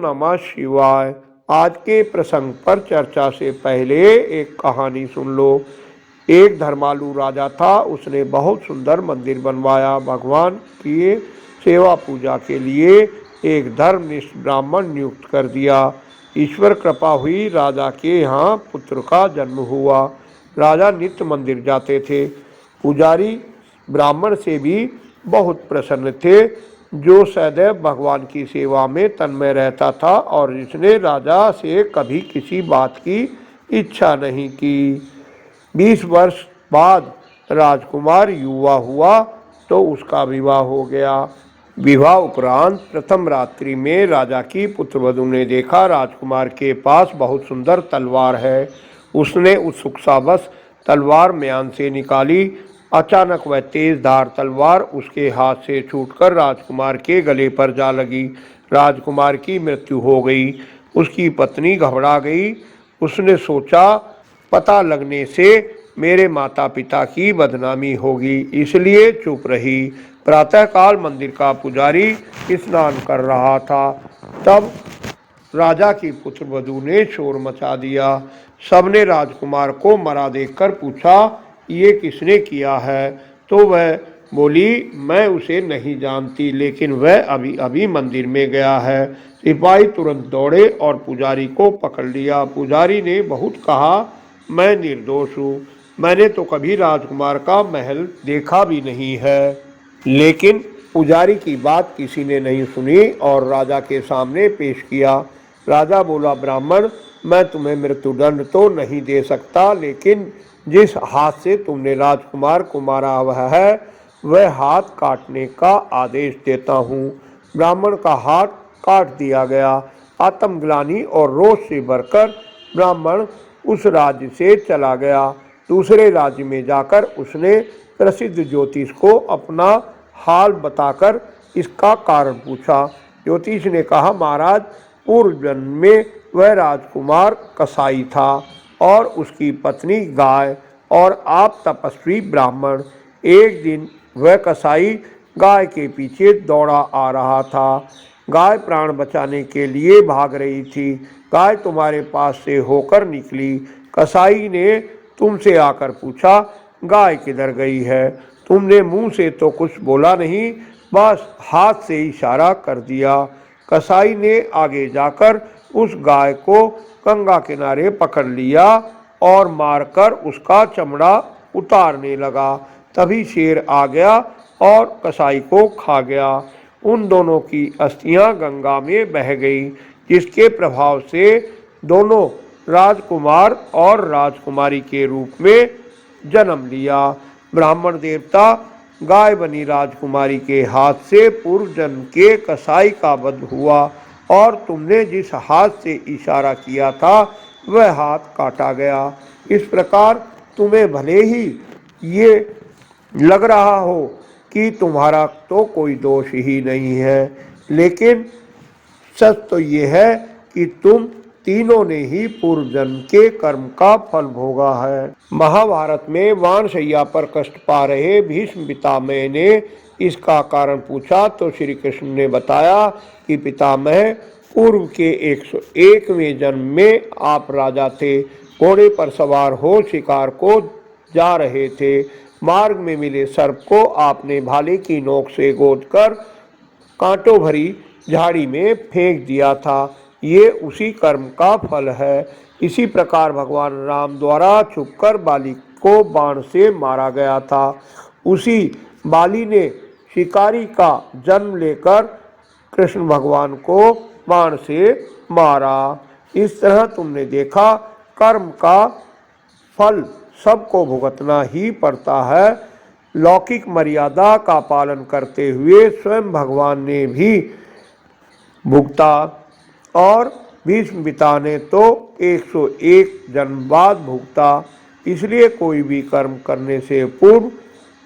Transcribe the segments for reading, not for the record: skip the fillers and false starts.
नमः शिवाय। आज के प्रसंग पर चर्चा से पहले एक कहानी सुन लो। एक धर्मालु राजा था। उसने बहुत सुंदर मंदिर बनवाया। भगवान की सेवा पूजा के लिए एक धर्मनिष्ठ ब्राह्मण नियुक्त कर दिया। ईश्वर कृपा हुई, राजा के यहाँ पुत्र का जन्म हुआ। राजा नित्य मंदिर जाते थे। पुजारी ब्राह्मण से भी बहुत प्रसन्न थे, जो सदैव भगवान की सेवा में तन्मय रहता था और जिसने राजा से कभी किसी बात की इच्छा नहीं की। 20 वर्ष बाद राजकुमार युवा हुआ तो उसका विवाह हो गया। विवाह उपरांत प्रथम रात्रि में राजा की पुत्रवधू ने देखा, राजकुमार के पास बहुत सुंदर तलवार है। उसने उत्सुकतावश तलवार म्यान से निकाली। अचानक वह तेज धार तलवार उसके हाथ से छूटकर राजकुमार के गले पर जा लगी। राजकुमार की मृत्यु हो गई। उसकी पत्नी घबरा गई। उसने सोचा, पता लगने से मेरे माता पिता की बदनामी होगी, इसलिए चुप रही। प्रातःकाल मंदिर का पुजारी स्नान कर रहा था। तब राजा की पुत्रवधू ने शोर मचा दिया। सबने राजकुमार को मरा देखकर पूछा, ये किसने किया है? तो वह बोली, मैं उसे नहीं जानती, लेकिन वह अभी अभी मंदिर में गया है। सिपाही तुरंत दौड़े और पुजारी को पकड़ लिया। पुजारी ने बहुत कहा, मैं निर्दोष हूँ, मैंने तो कभी राजकुमार का महल देखा भी नहीं है। लेकिन पुजारी की बात किसी ने नहीं सुनी और राजा के सामने पेश किया। राजा बोला, ब्राह्मण, मैं तुम्हें मृत्युदंड तो नहीं दे सकता, लेकिन जिस हाथ से तुमने राजकुमार को मारा हुआ है वह हाथ काटने का आदेश देता हूँ। ब्राह्मण का हाथ काट दिया गया। आत्मग्लानि और रोष से भरकर ब्राह्मण उस राज्य से चला गया। दूसरे राज्य में जाकर उसने प्रसिद्ध ज्योतिष को अपना हाल बताकर इसका कारण पूछा। ज्योतिष ने कहा, महाराज, पूर्व जन्म में वह राजकुमार कसाई था और उसकी पत्नी गाय और आप तपस्वी ब्राह्मण। एक दिन वह कसाई गाय के पीछे दौड़ा आ रहा था। गाय प्राण बचाने के लिए भाग रही थी। गाय तुम्हारे पास से होकर निकली। कसाई ने तुमसे आकर पूछा, गाय किधर गई है? तुमने मुंह से तो कुछ बोला नहीं, बस हाथ से इशारा कर दिया। कसाई ने आगे जाकर उस गाय को गंगा किनारे पकड़ लिया और मारकर उसका चमड़ा उतारने लगा। तभी शेर आ गया और कसाई को खा गया। उन दोनों की अस्थियां गंगा में बह गई, जिसके प्रभाव से दोनों राजकुमार और राजकुमारी के रूप में जन्म लिया। ब्राह्मण देवता, गाय बनी राजकुमारी के हाथ से पूर्व जन्म के कसाई का वध हुआ और तुमने जिस हाथ से इशारा किया था वह हाथ काटा गया। इस प्रकार तुम्हें भले ही ये लग रहा हो कि तुम्हारा तो कोई दोष ही नहीं है, लेकिन सच तो ये है कि तुम तीनों ने ही पूर्व जन्म के कर्म का फल भोगा है। महाभारत में वानशैया पर कष्ट पा रहे भीष्म पितामह ने इसका कारण पूछा तो श्री कृष्ण ने बताया कि पितामह, पूर्व के 101वें जन्म में आप राजा थे। घोड़े पर सवार हो शिकार को जा रहे थे। मार्ग में मिले सर्प को आपने भाले की नोक से गोदकर कांटों भरी झाड़ी में फेंक दिया था। ये उसी कर्म का फल है। इसी प्रकार भगवान राम द्वारा छुपकर बाली को बाण से मारा गया था। उसी बाली ने शिकारी का जन्म लेकर कृष्ण भगवान को बाण से मारा। इस तरह तुमने देखा, कर्म का फल सबको भुगतना ही पड़ता है। लौकिक मर्यादा का पालन करते हुए स्वयं भगवान ने भी भुगता और भीष्म पिता ने तो 101 जन्म बाद भुगता। इसलिए कोई भी कर्म करने से पूर्व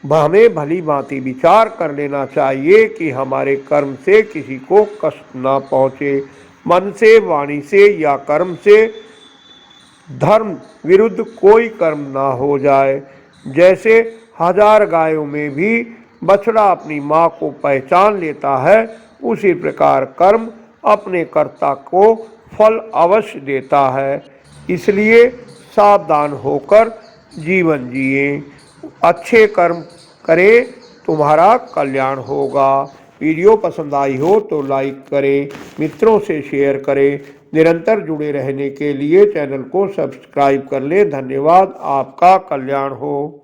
हमें भली भांति विचार कर लेना चाहिए कि हमारे कर्म से किसी को कष्ट ना पहुँचे। मन से, वाणी से या कर्म से धर्म विरुद्ध कोई कर्म ना हो जाए। जैसे 1000 गायों में भी बछड़ा अपनी माँ को पहचान लेता है, उसी प्रकार कर्म अपने कर्ता को फल अवश्य देता है। इसलिए सावधान होकर जीवन जिए, अच्छे कर्म करें, तुम्हारा कल्याण होगा। वीडियो पसंद आई हो तो लाइक करें, मित्रों से शेयर करें। निरंतर जुड़े रहने के लिए चैनल को सब्सक्राइब कर लें। धन्यवाद। आपका कल्याण हो।